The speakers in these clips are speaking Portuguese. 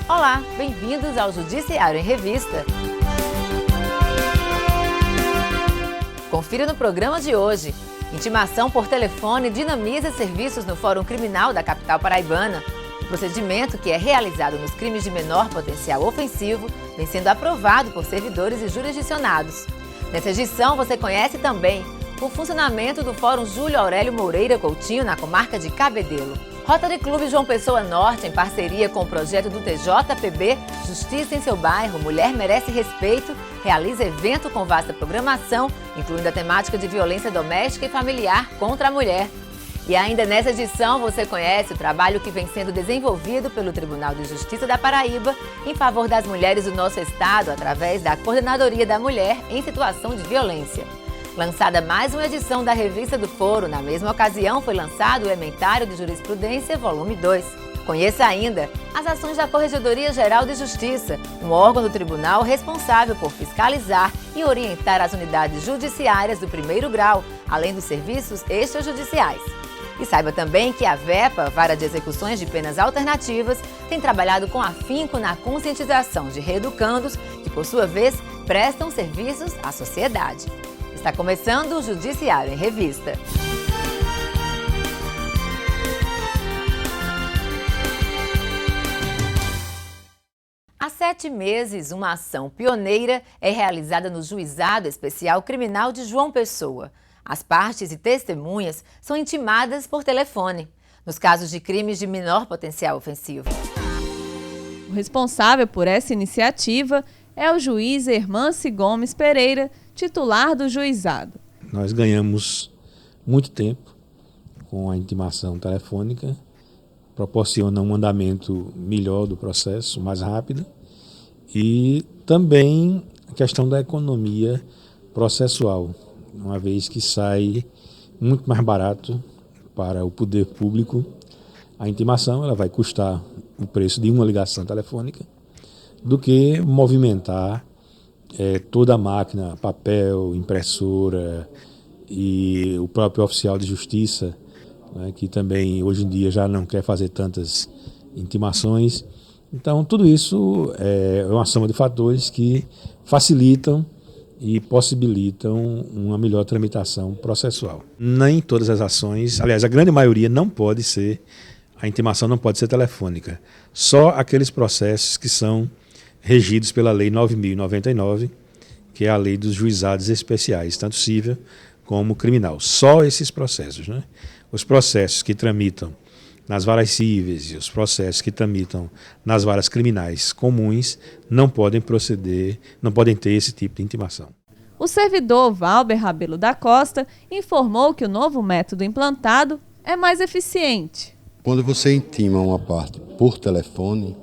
Olá, bem-vindos ao Judiciário em Revista. Confira no programa de hoje. Intimação por telefone dinamiza serviços no Fórum Criminal da capital paraibana. O procedimento, que é realizado nos crimes de menor potencial ofensivo, vem sendo aprovado por servidores e jurisdicionados. Nessa edição, você conhece também o funcionamento do Fórum Júlio Aurélio Moreira Coutinho na comarca de Cabedelo. Rotary Clube João Pessoa Norte, em parceria com o projeto do TJPB, Justiça em seu bairro, Mulher Merece Respeito, realiza evento com vasta programação, incluindo a temática de violência doméstica e familiar contra a mulher. E ainda nessa edição você conhece o trabalho que vem sendo desenvolvido pelo Tribunal de Justiça da Paraíba em favor das mulheres do nosso estado, através da Coordenadoria da Mulher em Situação de Violência. Lançada mais uma edição da Revista do Foro, na mesma ocasião foi lançado o Ementário de Jurisprudência, volume 2. Conheça ainda as ações da Corregedoria Geral de Justiça, um órgão do tribunal responsável por fiscalizar e orientar as unidades judiciárias do primeiro grau, além dos serviços extrajudiciais. E saiba também que a VEPA, Vara de Execuções de Penas Alternativas, tem trabalhado com afinco na conscientização de reeducandos que, por sua vez, prestam serviços à sociedade. Está começando o Judiciário em Revista. Há 7 meses, uma ação pioneira é realizada no Juizado Especial Criminal de João Pessoa. As partes e testemunhas são intimadas por telefone, nos casos de crimes de menor potencial ofensivo. O responsável por essa iniciativa é o juiz Hermance Gomes Pereira, titular do juizado. Nós ganhamos muito tempo com a intimação telefônica, proporciona um andamento melhor do processo, mais rápido, e também a questão da economia processual, uma vez que sai muito mais barato para o poder público. A intimação ela vai custar o preço de uma ligação telefônica do que movimentar toda a máquina, papel, impressora e o próprio oficial de justiça, né, que também hoje em dia já não quer fazer tantas intimações. Então tudo isso é uma soma de fatores que facilitam e possibilitam uma melhor tramitação processual. Nem todas as ações, aliás, a grande maioria não pode ser, a intimação não pode ser telefônica. Só aqueles processos que são regidos pela Lei 9.099, que é a lei dos juizados especiais, tanto civil como criminal. Só esses processos, né? Os processos que tramitam nas varas cíveis e os processos que tramitam nas varas criminais comuns não podem proceder, não podem ter esse tipo de intimação. O servidor Valber Rabelo da Costa informou que o novo método implantado é mais eficiente. Quando você intima uma parte por telefone,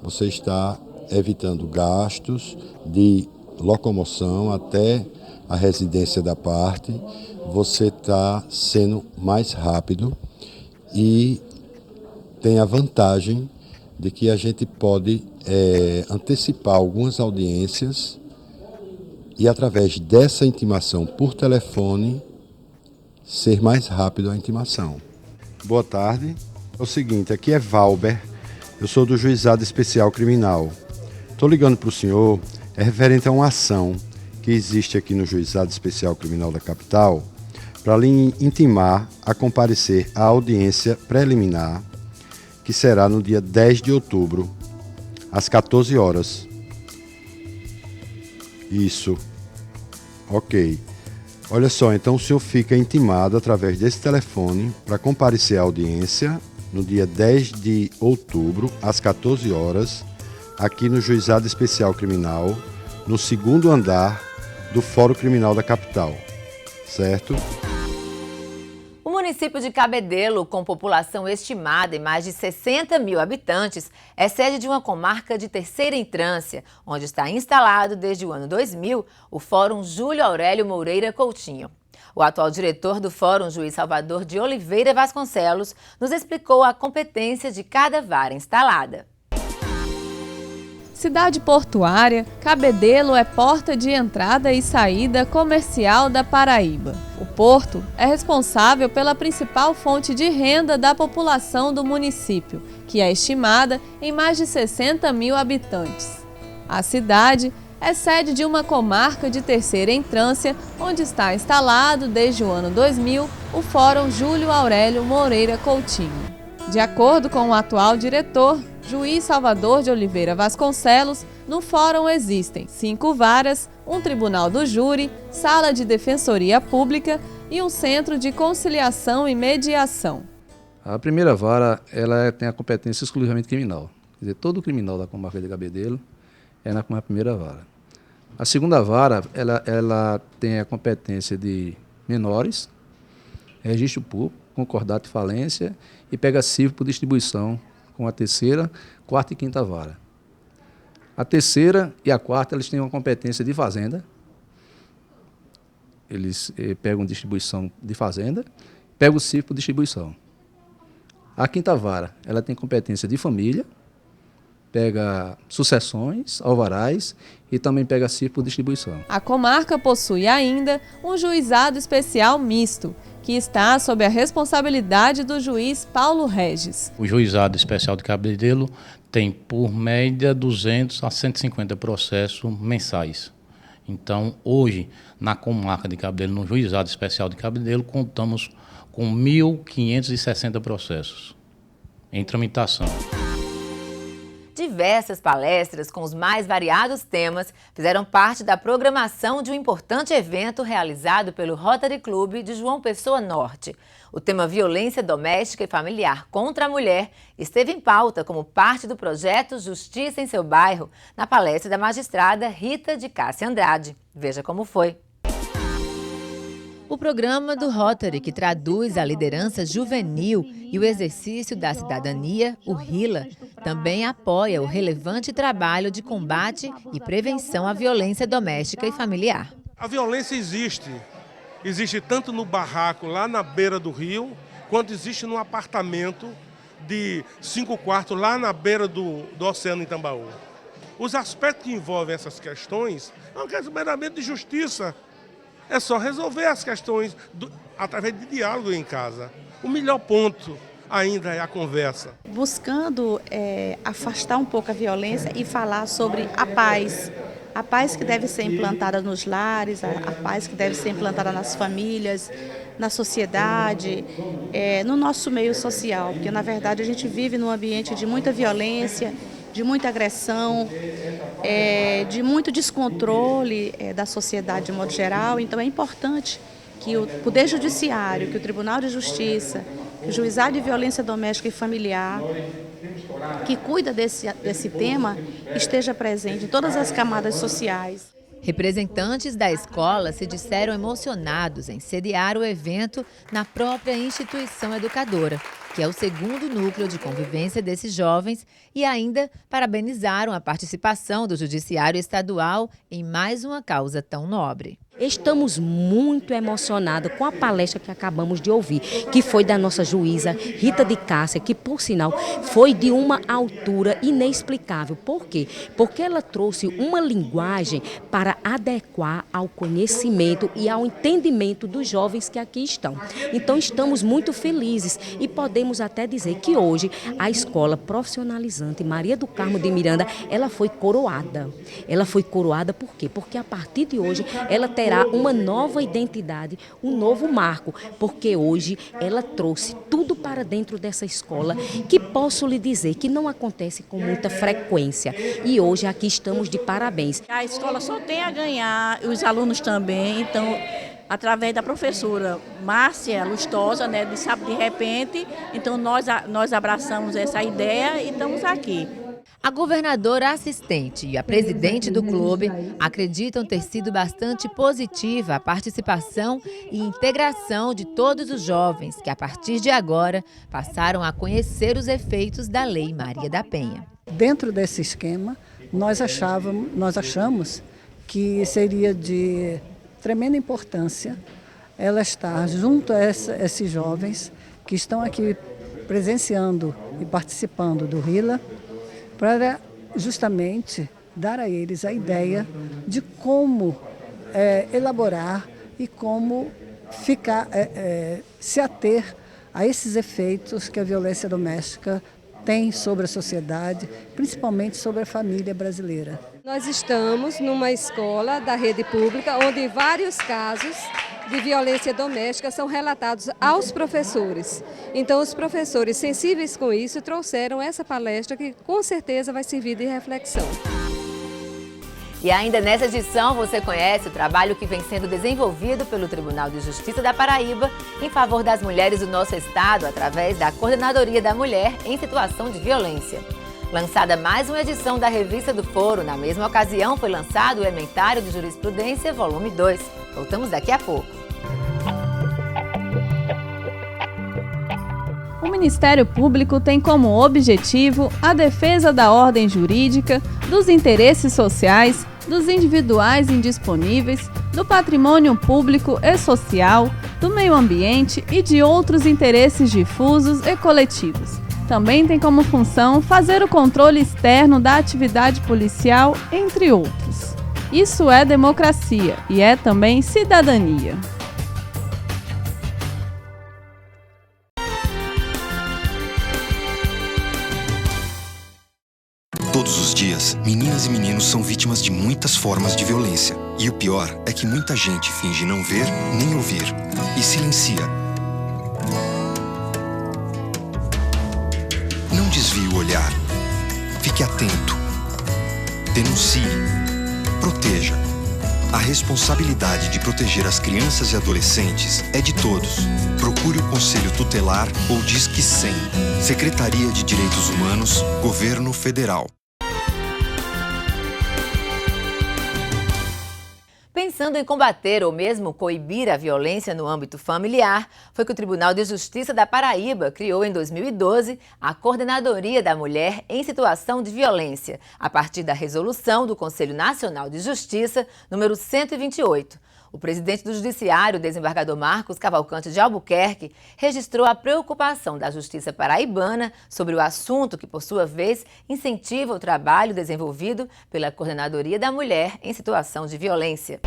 você está evitando gastos de locomoção até a residência da parte, você está sendo mais rápido e tem a vantagem de que a gente pode antecipar algumas audiências e, através dessa intimação por telefone, ser mais rápido a intimação. Boa tarde. É o seguinte, aqui é Valber, eu sou do Juizado Especial Criminal. Estou ligando para o senhor, é referente a uma ação que existe aqui no Juizado Especial Criminal da capital para lhe intimar a comparecer à audiência preliminar, que será no dia 10 de outubro, às 14 horas. Isso. Ok. Olha só, então o senhor fica intimado através desse telefone para comparecer à audiência no dia 10 de outubro, às 14 horas, aqui no Juizado Especial Criminal, no 2º andar do Fórum Criminal da capital, certo? O município de Cabedelo, com população estimada em mais de 60 mil habitantes, é sede de uma comarca de terceira entrância, onde está instalado desde o ano 2000 o Fórum Júlio Aurélio Moreira Coutinho. O atual diretor do Fórum, juiz Salvador de Oliveira Vasconcelos, nos explicou a competência de cada vara instalada. Cidade portuária, Cabedelo é porta de entrada e saída comercial da Paraíba. O porto é responsável pela principal fonte de renda da população do município que é estimada em mais de 60 mil habitantes. A cidade é sede de uma comarca de terceira entrância, onde está instalado desde o ano 2000 o Fórum Júlio Aurélio Moreira Coutinho. De acordo com o atual diretor, juiz Salvador de Oliveira Vasconcelos, no fórum existem 5 varas, um tribunal do júri, sala de defensoria pública e um centro de conciliação e mediação. A primeira vara ela tem a competência exclusivamente criminal. Quer dizer, todo criminal da comarca de Cabedelo é na primeira vara. A segunda vara ela tem a competência de menores, registro público, concordato de falência e pega civil por distribuição com a terceira, quarta e quinta vara. A terceira e a quarta eles têm uma competência de fazenda. Eles pegam distribuição de fazenda, pegam o civil por distribuição. A quinta vara ela tem competência de família, pega sucessões, alvarás e também pega civil por distribuição. A comarca possui ainda um juizado especial misto, que está sob a responsabilidade do juiz Paulo Regis. O juizado especial de Cabedelo tem, por média, 200 a 150 processos mensais. Então, hoje, na comarca de Cabedelo, no juizado especial de Cabedelo, contamos com 1.560 processos em tramitação. Diversas palestras com os mais variados temas fizeram parte da programação de um importante evento realizado pelo Rotary Club de João Pessoa Norte. O tema violência doméstica e familiar contra a mulher esteve em pauta como parte do projeto Justiça em Seu Bairro, na palestra da magistrada Rita de Cássia Andrade. Veja como foi. O programa do Rotary, que traduz a liderança juvenil e o exercício da cidadania, o RILA, também apoia o relevante trabalho de combate e prevenção à violência doméstica e familiar. A violência existe. Existe tanto no barraco lá na beira do rio, quanto existe no apartamento de 5 quartos lá na beira do Oceano em Tambaú. Os aspectos que envolvem essas questões é uma questão meramente de justiça. É só resolver as questões através de diálogo em casa. O melhor ponto ainda é a conversa. Buscando afastar um pouco a violência e falar sobre a paz. A paz que deve ser implantada nos lares, a paz que deve ser implantada nas famílias, na sociedade, no nosso meio social. Porque, na verdade, a gente vive num ambiente de muita violência, de muita agressão, de muito descontrole da sociedade de modo geral. Então é importante que o Poder Judiciário, que o Tribunal de Justiça, que o Juizado de Violência Doméstica e Familiar, que cuida desse tema, esteja presente em todas as camadas sociais. Representantes da escola se disseram emocionados em sediar o evento na própria instituição educadora, que é o segundo núcleo de convivência desses jovens, e ainda parabenizaram a participação do Judiciário Estadual em mais uma causa tão nobre. Estamos muito emocionados com a palestra que acabamos de ouvir, que foi da nossa juíza Rita de Cássia, que, por sinal, foi de uma altura inexplicável. Por quê? Porque ela trouxe uma linguagem para adequar ao conhecimento e ao entendimento dos jovens que aqui estão. Então, estamos muito felizes e podemos até dizer que hoje a escola profissionalizante Maria do Carmo de Miranda, ela foi coroada. Ela foi coroada por quê? Porque a partir de hoje ela terá uma nova identidade, um novo marco, porque hoje ela trouxe tudo para dentro dessa escola que posso lhe dizer que não acontece com muita frequência. E hoje aqui estamos de parabéns. A escola só tem a ganhar, os alunos também, então através da professora Márcia Lustosa, né, de Sábado de Repente, então nós abraçamos essa ideia e estamos aqui. A governadora assistente e a presidente do clube acreditam ter sido bastante positiva a participação e integração de todos os jovens que, a partir de agora, passaram a conhecer os efeitos da Lei Maria da Penha. Dentro desse esquema, nós achamos que seria de tremenda importância ela estar junto a esses jovens que estão aqui presenciando e participando do RILA, para justamente dar a eles a ideia de como elaborar e como se ater a esses efeitos que a violência doméstica tem sobre a sociedade, principalmente sobre a família brasileira. Nós estamos numa escola da rede pública onde vários casos de violência doméstica são relatados aos professores. Então, os professores sensíveis com isso trouxeram essa palestra que com certeza vai servir de reflexão. E ainda nessa edição você conhece o trabalho que vem sendo desenvolvido pelo Tribunal de Justiça da Paraíba em favor das mulheres do nosso estado através da Coordenadoria da Mulher em Situação de Violência. Lançada mais uma edição da Revista do Foro, na mesma ocasião foi lançado o Elementário de Jurisprudência, volume 2. Voltamos daqui a pouco. O Ministério Público tem como objetivo a defesa da ordem jurídica, dos interesses sociais, dos individuais indisponíveis, do patrimônio público e social, do meio ambiente e de outros interesses difusos e coletivos. Também tem como função fazer o controle externo da atividade policial, entre outros. Isso é democracia e é também cidadania. Todos os dias, meninas e meninos são vítimas de muitas formas de violência. E o pior é que muita gente finge não ver nem ouvir e silencia. Não desvie o olhar. Fique atento. Denuncie. Proteja. A responsabilidade de proteger as crianças e adolescentes é de todos. Procure o Conselho Tutelar ou Disque 100. Secretaria de Direitos Humanos, Governo Federal. Pensando em combater ou mesmo coibir a violência no âmbito familiar, foi que o Tribunal de Justiça da Paraíba criou em 2012 a Coordenadoria da Mulher em Situação de Violência, a partir da resolução do Conselho Nacional de Justiça, número 128. O presidente do Judiciário, desembargador Marcos Cavalcante de Albuquerque, registrou a preocupação da Justiça paraibana sobre o assunto que, por sua vez, incentiva o trabalho desenvolvido pela Coordenadoria da Mulher em Situação de Violência.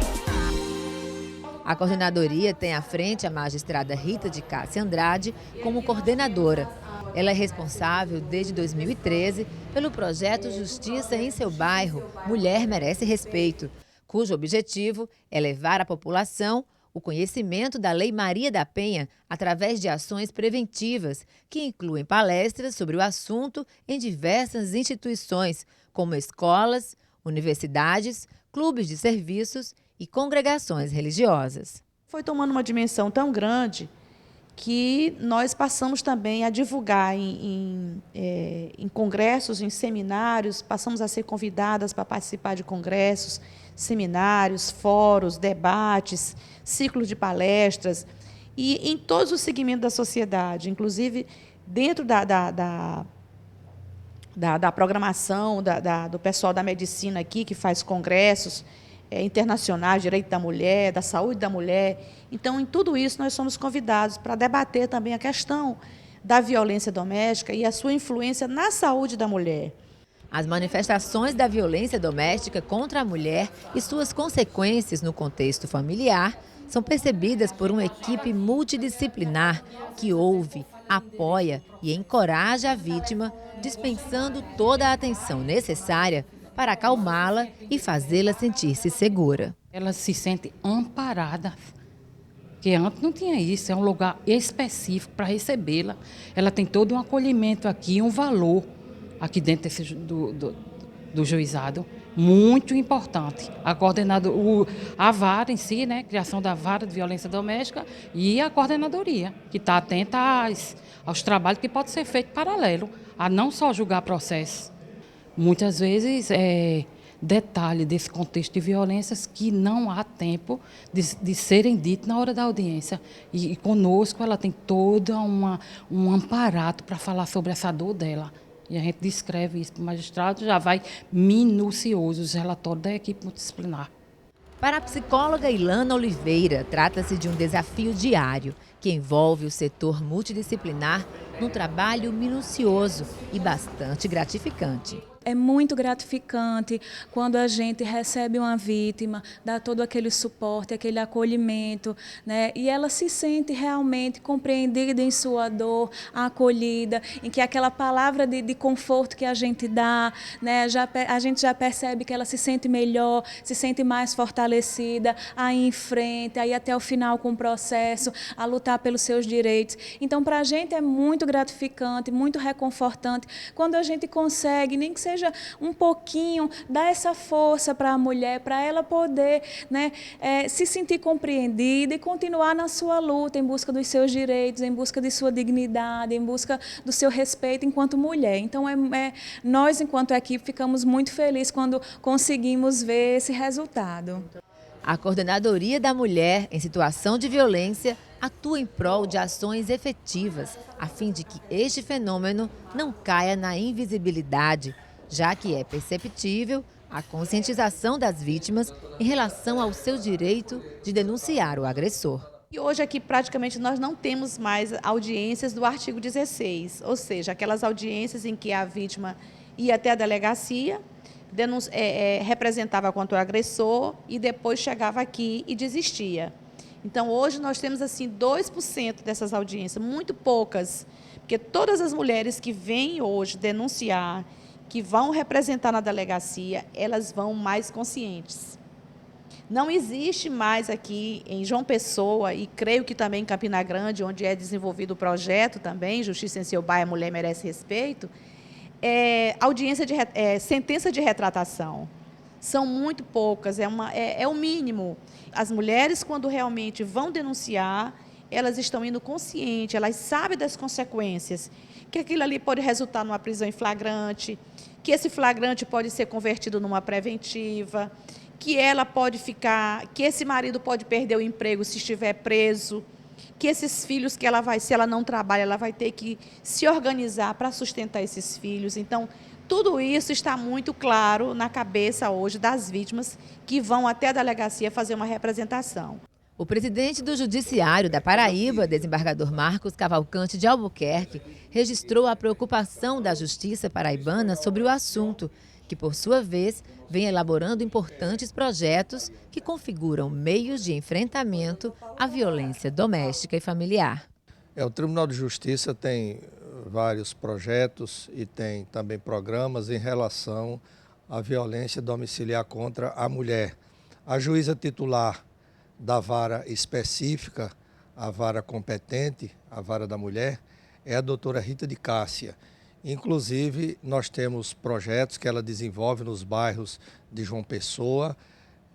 A coordenadoria tem à frente a magistrada Rita de Cássia Andrade como coordenadora. Ela é responsável desde 2013 pelo projeto Justiça em seu Bairro, Mulher Merece Respeito, cujo objetivo é levar à população o conhecimento da Lei Maria da Penha através de ações preventivas, que incluem palestras sobre o assunto em diversas instituições, como escolas, universidades, clubes de serviços e congregações religiosas. Foi tomando uma dimensão tão grande que nós passamos também a divulgar em congressos, em seminários, passamos a ser convidadas para participar de congressos, seminários, fóruns, debates, ciclos de palestras, e em todos os segmentos da sociedade, inclusive dentro da programação do pessoal da medicina aqui, que faz congressos internacionais, direito da mulher, da saúde da mulher. Então, em tudo isso, nós somos convidados para debater também a questão da violência doméstica e a sua influência na saúde da mulher. As manifestações da violência doméstica contra a mulher e suas consequências no contexto familiar são percebidas por uma equipe multidisciplinar que ouve, apoia e encoraja a vítima, dispensando toda a atenção necessária para acalmá-la e fazê-la sentir-se segura. Ela se sente amparada, porque antes não tinha isso, é um lugar específico para recebê-la. Ela tem todo um acolhimento aqui, um valor aqui dentro do juizado, muito importante. A a vara em si, né, criação da vara de violência doméstica e a coordenadoria, que está atenta aos trabalhos que podem ser feitos paralelo, a não só julgar processos. Muitas vezes detalhe desse contexto de violências que não há tempo de serem ditos na hora da audiência. E conosco ela tem todo um amparato para falar sobre essa dor dela. E a gente descreve isso para o magistrado, já vai minucioso os relatórios da equipe multidisciplinar. Para a psicóloga Ilana Oliveira, trata-se de um desafio diário que envolve o setor multidisciplinar num trabalho minucioso e bastante gratificante. É muito gratificante quando a gente recebe uma vítima, dá todo aquele suporte, aquele acolhimento, né? E ela se sente realmente compreendida em sua dor, acolhida, em que aquela palavra de conforto que a gente dá, né? A gente já percebe que ela se sente melhor, se sente mais fortalecida, a ir em frente, a ir até o final com o processo, a lutar pelos seus direitos. Então, para a gente é muito gratificante, muito reconfortante quando a gente consegue, nem que seja um pouquinho, dar essa força para a mulher, para ela poder, né, se sentir compreendida e continuar na sua luta em busca dos seus direitos, em busca de sua dignidade, em busca do seu respeito enquanto mulher. Então, nós, enquanto equipe, ficamos muito felizes quando conseguimos ver esse resultado. A Coordenadoria da Mulher em Situação de Violência atua em prol de ações efetivas, a fim de que este fenômeno não caia na invisibilidade, já que é perceptível a conscientização das vítimas em relação ao seu direito de denunciar o agressor. E hoje aqui praticamente nós não temos mais audiências do artigo 16, ou seja, aquelas audiências em que a vítima ia até a delegacia, representava contra o agressor e depois chegava aqui e desistia. Então hoje nós temos assim 2% dessas audiências, muito poucas, porque todas as mulheres que vêm hoje denunciar, que vão representar na delegacia, elas vão mais conscientes. Não existe mais aqui em João Pessoa, e creio que também em Campina Grande, onde é desenvolvido o projeto também, Justiça em Seu Bairro, a Mulher Merece Respeito, sentença de retratação. São muito poucas, é o mínimo. As mulheres, quando realmente vão denunciar, elas estão indo conscientes, elas sabem das consequências, que aquilo ali pode resultar numa prisão em flagrante, que esse flagrante pode ser convertido numa preventiva, que ela pode ficar, que esse marido pode perder o emprego se estiver preso, que esses filhos que ela vai, se ela não trabalha, ela vai ter que se organizar para sustentar esses filhos. Então, tudo isso está muito claro na cabeça hoje das vítimas que vão até a delegacia fazer uma representação. O presidente do Judiciário da Paraíba, desembargador Marcos Cavalcante de Albuquerque, registrou a preocupação da Justiça paraibana sobre o assunto, que, por sua vez, vem elaborando importantes projetos que configuram meios de enfrentamento à violência doméstica e familiar. O Tribunal de Justiça tem vários projetos e tem também programas em relação à violência domiciliar contra a mulher. A juíza titular da vara específica, a vara competente, a vara da mulher, é a doutora Rita de Cássia. Inclusive, nós temos projetos que ela desenvolve nos bairros de João Pessoa,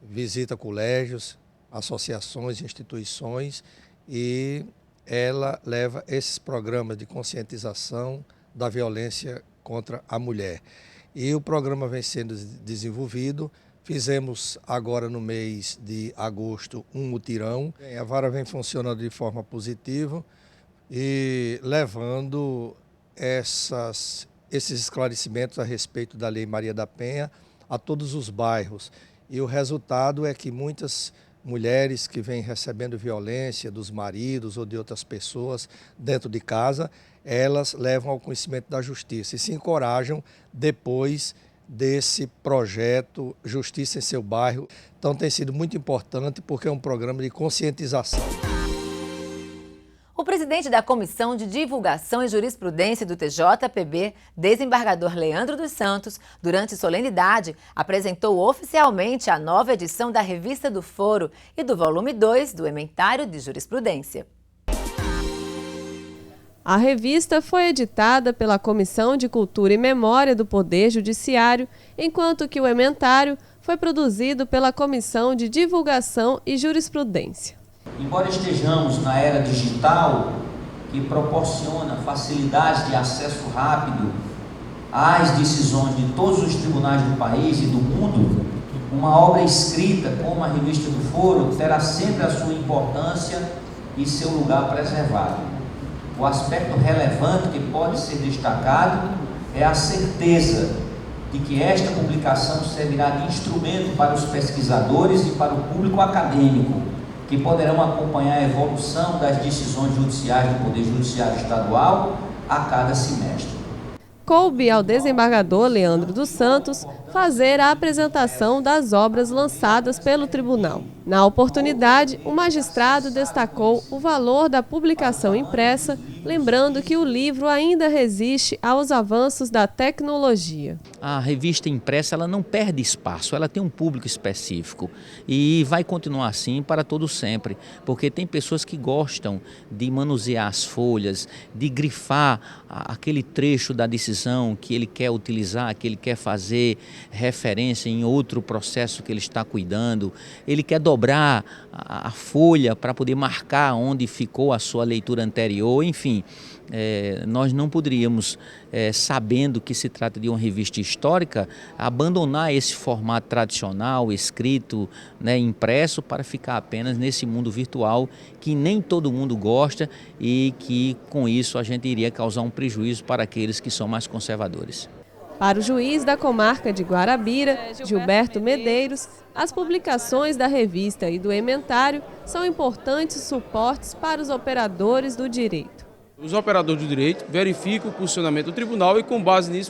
visita colégios, associações, instituições, e ela leva esses programas de conscientização da violência contra a mulher. E o programa vem sendo desenvolvido. Fizemos agora no mês de agosto um mutirão. A vara vem funcionando de forma positiva e levando esses esclarecimentos a respeito da Lei Maria da Penha a todos os bairros. E o resultado é que muitas mulheres que vêm recebendo violência dos maridos ou de outras pessoas dentro de casa, elas levam ao conhecimento da justiça e se encorajam depois desse projeto Justiça em Seu Bairro. Então tem sido muito importante porque é um programa de conscientização. O presidente da Comissão de Divulgação e Jurisprudência do TJPB, desembargador Leandro dos Santos, durante solenidade, apresentou oficialmente a nova edição da Revista do Foro e do volume 2 do Ementário de Jurisprudência. A revista foi editada pela Comissão de Cultura e Memória do Poder Judiciário, enquanto que o ementário foi produzido pela Comissão de Divulgação e Jurisprudência. Embora estejamos na era digital, que proporciona facilidade de acesso rápido às decisões de todos os tribunais do país e do mundo, uma obra escrita como a Revista do Foro terá sempre a sua importância e seu lugar preservado. O aspecto relevante que pode ser destacado é a certeza de que esta publicação servirá de instrumento para os pesquisadores e para o público acadêmico, que poderão acompanhar a evolução das decisões judiciais do Poder Judiciário Estadual a cada semestre. Coube ao desembargador Leandro dos Santos fazer a apresentação das obras lançadas pelo tribunal. Na oportunidade, o magistrado destacou o valor da publicação impressa, lembrando que o livro ainda resiste aos avanços da tecnologia. A revista impressa ela não perde espaço, ela tem um público específico e vai continuar assim para todo sempre, porque tem pessoas que gostam de manusear as folhas, de grifar aquele trecho da decisão que ele quer utilizar, que ele quer fazer referência em outro processo que ele está cuidando, ele quer dobrar a folha para poder marcar onde ficou a sua leitura anterior, enfim. Nós não poderíamos, sabendo que se trata de uma revista histórica, abandonar esse formato tradicional, escrito, impresso, para ficar apenas nesse mundo virtual que nem todo mundo gosta e que com isso a gente iria causar um prejuízo para aqueles que são mais conservadores. Para o juiz da comarca de Guarabira, Gilberto Medeiros, as publicações da revista e do ementário são importantes suportes para os operadores do direito. Os operadores do direito verificam o posicionamento do tribunal e, com base nisso,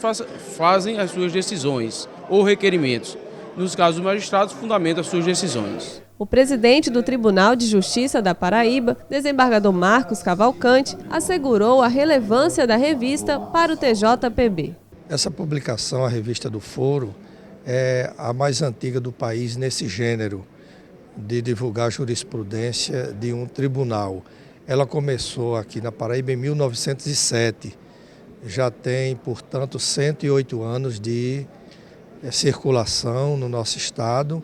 fazem as suas decisões ou requerimentos. Nos casos dos magistrados, fundamentam as suas decisões. O presidente do Tribunal de Justiça da Paraíba, desembargador Marcos Cavalcante, assegurou a relevância da revista para o TJPB. Essa publicação, a Revista do Foro, é a mais antiga do país nesse gênero de divulgar jurisprudência de um tribunal. Ela começou aqui na Paraíba em 1907. Já tem, portanto, 108 anos de circulação no nosso estado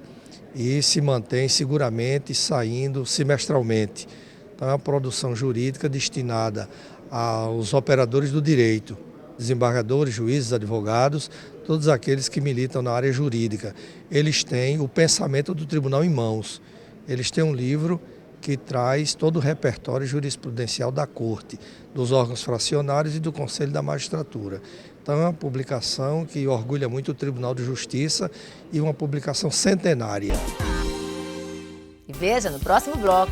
e se mantém seguramente saindo semestralmente. Então é uma produção jurídica destinada aos operadores do direito, desembargadores, juízes, advogados, todos aqueles que militam na área jurídica. Eles têm o pensamento do tribunal em mãos. Eles têm um livro que traz todo o repertório jurisprudencial da Corte, dos órgãos fracionários e do Conselho da Magistratura. Então é uma publicação que orgulha muito o Tribunal de Justiça e uma publicação centenária. E veja no próximo bloco.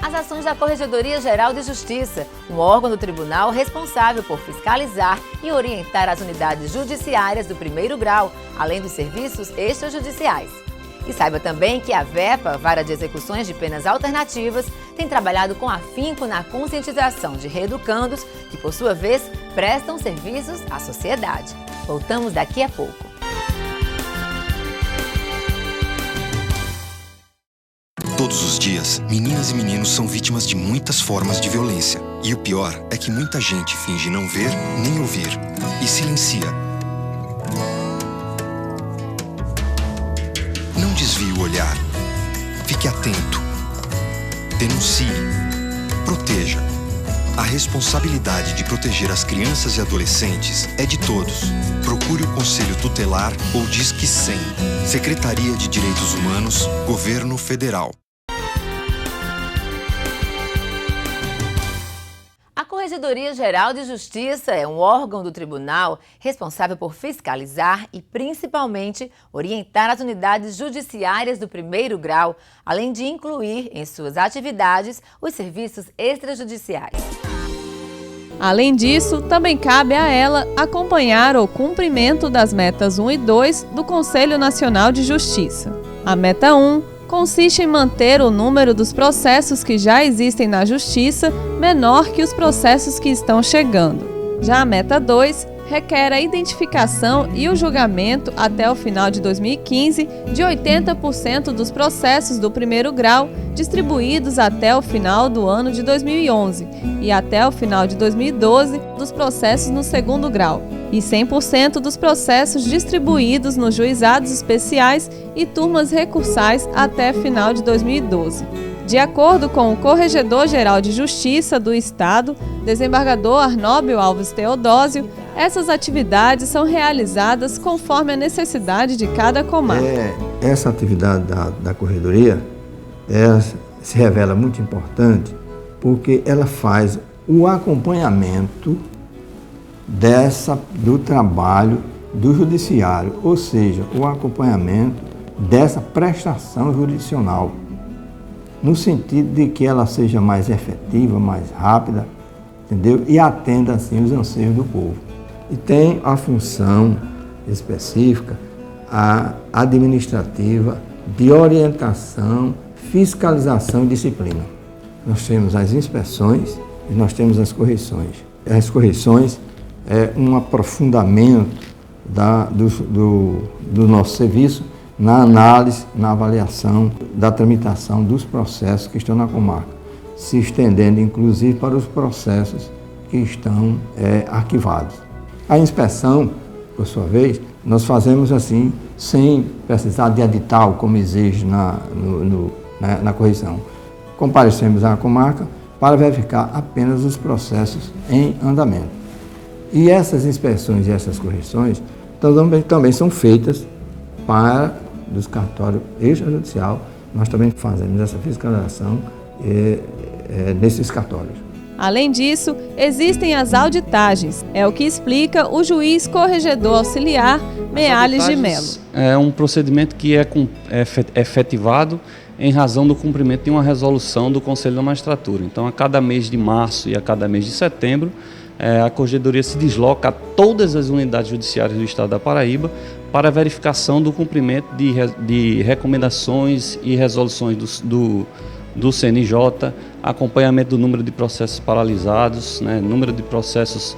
As ações da Corregedoria Geral de Justiça, um órgão do tribunal responsável por fiscalizar e orientar as unidades judiciárias do primeiro grau, além dos serviços extrajudiciais. E saiba também que a VEPA, Vara de Execuções de Penas Alternativas, tem trabalhado com afinco na conscientização de reeducandos que, por sua vez, prestam serviços à sociedade. Voltamos daqui a pouco. Todos os dias, meninas e meninos são vítimas de muitas formas de violência. E o pior é que muita gente finge não ver nem ouvir e silencia. Não desvie o olhar. Fique atento. Denuncie. Proteja. A responsabilidade de proteger as crianças e adolescentes é de todos. Procure o Conselho Tutelar ou Disque 100. Secretaria de Direitos Humanos, Governo Federal. A Corregedoria Geral de Justiça é um órgão do tribunal responsável por fiscalizar e, principalmente, orientar as unidades judiciárias do primeiro grau, além de incluir em suas atividades os serviços extrajudiciais. Além disso, também cabe a ela acompanhar o cumprimento das metas 1 e 2 do Conselho Nacional de Justiça. A meta 1 consiste em manter o número dos processos que já existem na Justiça menor que os processos que estão chegando. Já a meta 2 requer a identificação e o julgamento até o final de 2015 de 80% dos processos do primeiro grau distribuídos até o final do ano de 2011 e até o final de 2012 dos processos no segundo grau e 100% dos processos distribuídos nos juizados especiais e turmas recursais até final de 2012. De acordo com o Corregedor-Geral de Justiça do Estado, desembargador Arnóbio Alves Teodósio, essas atividades são realizadas conforme a necessidade de cada comarca. Essa atividade da Corregedoria se revela muito importante porque ela faz o acompanhamento do trabalho do judiciário, ou seja, o acompanhamento dessa prestação jurisdicional. no sentido de que ela seja mais efetiva, mais rápida, entendeu? E atenda assim os anseios do povo. E tem a função específica, a administrativa, de orientação, fiscalização e disciplina. Nós temos as inspeções e nós temos as correções. As correções é um aprofundamento do nosso serviço na análise, na avaliação da tramitação dos processos que estão na comarca, se estendendo inclusive para os processos que estão arquivados. A inspeção, por sua vez, nós fazemos assim, sem precisar de edital, como exige na correção. Comparecemos à comarca para verificar apenas os processos em andamento. E essas inspeções e essas correções também são feitas dos cartórios extrajudicial. Nós também fazemos essa fiscalização nesses cartórios. Além disso, existem as auditagens, é o que explica o juiz corregedor auxiliar Meales de Melo. É um procedimento que é efetivado em razão do cumprimento de uma resolução do Conselho da Magistratura. Então, a cada mês de março e a cada mês de setembro, a Corregedoria se desloca a todas as unidades judiciárias do Estado da Paraíba para a verificação do cumprimento de recomendações e resoluções do CNJ, acompanhamento do número de processos paralisados, número de processos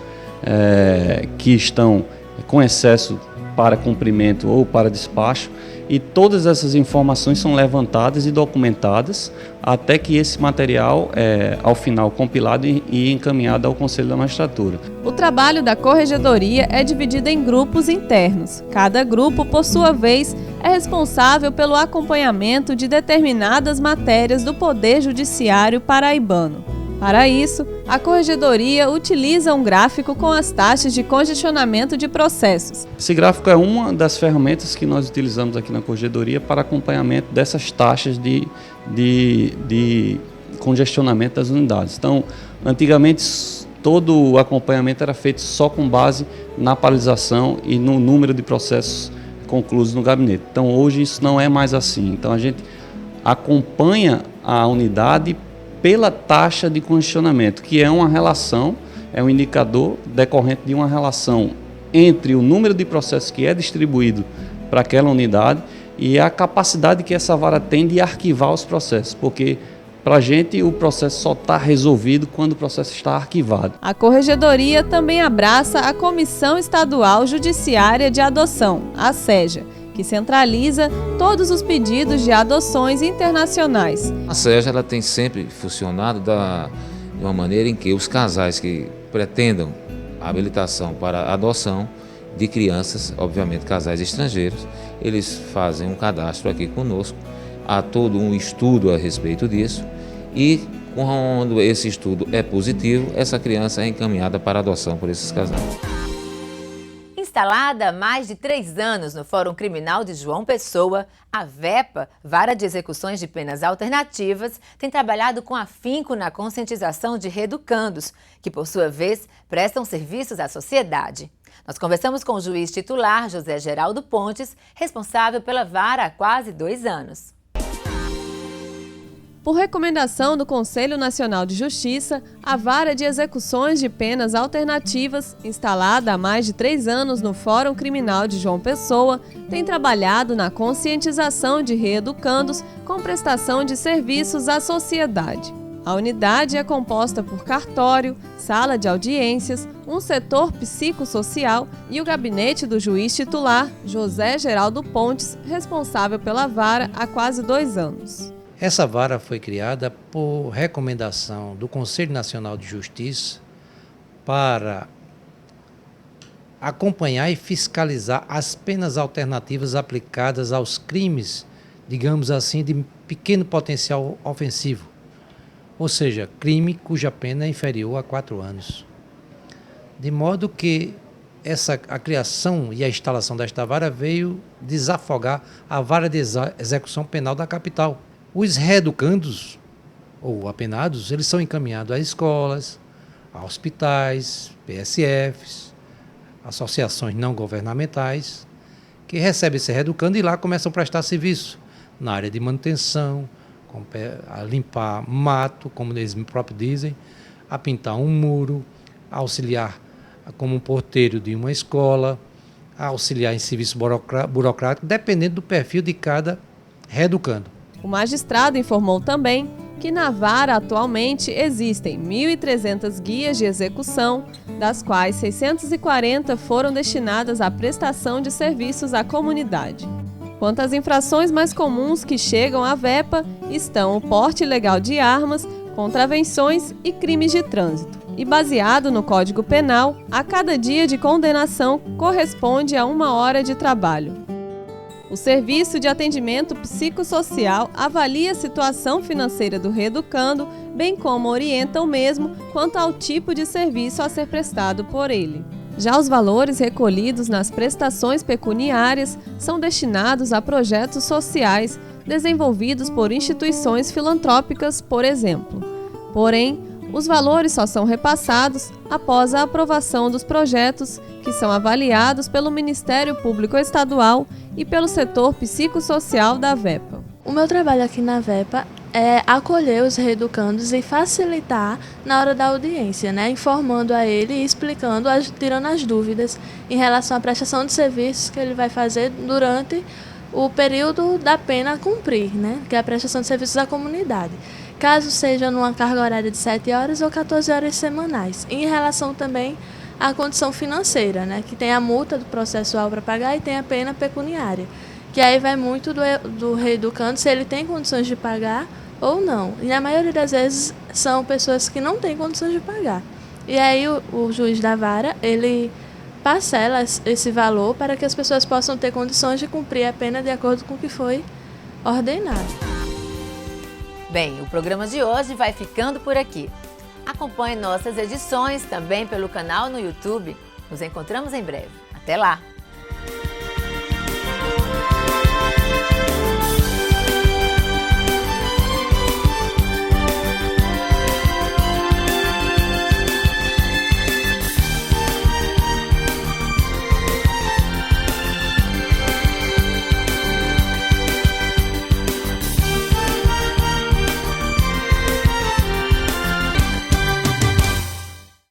que estão com excesso para cumprimento ou para despacho, e todas essas informações são levantadas e documentadas até que esse material ao final, compilado e encaminhado ao Conselho da Magistratura. O trabalho da Corregedoria é dividido em grupos internos. Cada grupo, por sua vez, é responsável pelo acompanhamento de determinadas matérias do Poder Judiciário paraibano. Para isso, a Corregedoria utiliza um gráfico com as taxas de congestionamento de processos. Esse gráfico é uma das ferramentas que nós utilizamos aqui na Corregedoria para acompanhamento dessas taxas de congestionamento das unidades. Então, antigamente, todo o acompanhamento era feito só com base na paralisação e no número de processos concluídos no gabinete. Então, hoje isso não é mais assim. Então, a gente acompanha a unidade pela taxa de congestionamento, que é uma relação, é um indicador decorrente de uma relação entre o número de processos que é distribuído para aquela unidade e a capacidade que essa vara tem de arquivar os processos, porque para a gente o processo só está resolvido quando o processo está arquivado. A Corregedoria também abraça a Comissão Estadual Judiciária de Adoção, a SEJA, que centraliza todos os pedidos de adoções internacionais. A SEJA ela tem sempre funcionado de uma maneira em que os casais que pretendam a habilitação para adoção de crianças, obviamente casais estrangeiros, eles fazem um cadastro aqui conosco, há todo um estudo a respeito disso e quando esse estudo é positivo, essa criança é encaminhada para adoção por esses casais. Instalada há mais de 3 anos no Fórum Criminal de João Pessoa, a VEPA, Vara de Execuções de Penas Alternativas, tem trabalhado com afinco na conscientização de reeducandos, que, por sua vez, prestam serviços à sociedade. Nós conversamos com o juiz titular, José Geraldo Pontes, responsável pela vara há quase 2 anos. Por recomendação do Conselho Nacional de Justiça, a Vara de Execuções de Penas Alternativas, instalada há mais de 3 anos no Fórum Criminal de João Pessoa, tem trabalhado na conscientização de reeducandos com prestação de serviços à sociedade. A unidade é composta por cartório, sala de audiências, um setor psicossocial e o gabinete do juiz titular, José Geraldo Pontes, responsável pela vara há quase 2 anos. Essa vara foi criada por recomendação do Conselho Nacional de Justiça para acompanhar e fiscalizar as penas alternativas aplicadas aos crimes, digamos assim, de pequeno potencial ofensivo, ou seja, crime cuja pena é inferior a 4 anos. De modo que a criação e a instalação desta vara veio desafogar a vara de execução penal da capital. Os reeducandos, ou apenados, eles são encaminhados a escolas, a hospitais, PSFs, associações não governamentais, que recebem esse reeducando e lá começam a prestar serviço na área de manutenção, a limpar mato, como eles próprios dizem, a pintar um muro, a auxiliar como um porteiro de uma escola, a auxiliar em serviço burocrático, dependendo do perfil de cada reeducando. O magistrado informou também que na vara atualmente existem 1.300 guias de execução, das quais 640 foram destinadas à prestação de serviços à comunidade. Quanto às infrações mais comuns que chegam à VEPA, estão o porte ilegal de armas, contravenções e crimes de trânsito. E baseado no Código Penal, a cada dia de condenação corresponde a 1 hora de trabalho. O Serviço de Atendimento Psicossocial avalia a situação financeira do reeducando, bem como orienta o mesmo quanto ao tipo de serviço a ser prestado por ele. Já os valores recolhidos nas prestações pecuniárias são destinados a projetos sociais desenvolvidos por instituições filantrópicas, por exemplo. Porém, os valores só são repassados após a aprovação dos projetos, que são avaliados pelo Ministério Público Estadual e pelo setor psicossocial da VEPA. O meu trabalho aqui na VEPA é acolher os reeducandos e facilitar na hora da audiência, né? Informando a ele e explicando, tirando as dúvidas em relação à prestação de serviços que ele vai fazer durante o período da pena a cumprir, né? Que é a prestação de serviços à comunidade. Caso seja numa carga horária de 7 horas ou 14 horas semanais. Em relação também à condição financeira, né? Que tem a multa do processual para pagar e tem a pena pecuniária. Que aí vai muito do reeducando, se ele tem condições de pagar ou não. E na maioria das vezes são pessoas que não têm condições de pagar. E aí o juiz da vara, ele parcela esse valor para que as pessoas possam ter condições de cumprir a pena de acordo com o que foi ordenado. Bem, o programa de hoje vai ficando por aqui. Acompanhe nossas edições também pelo canal no YouTube. Nos encontramos em breve. Até lá!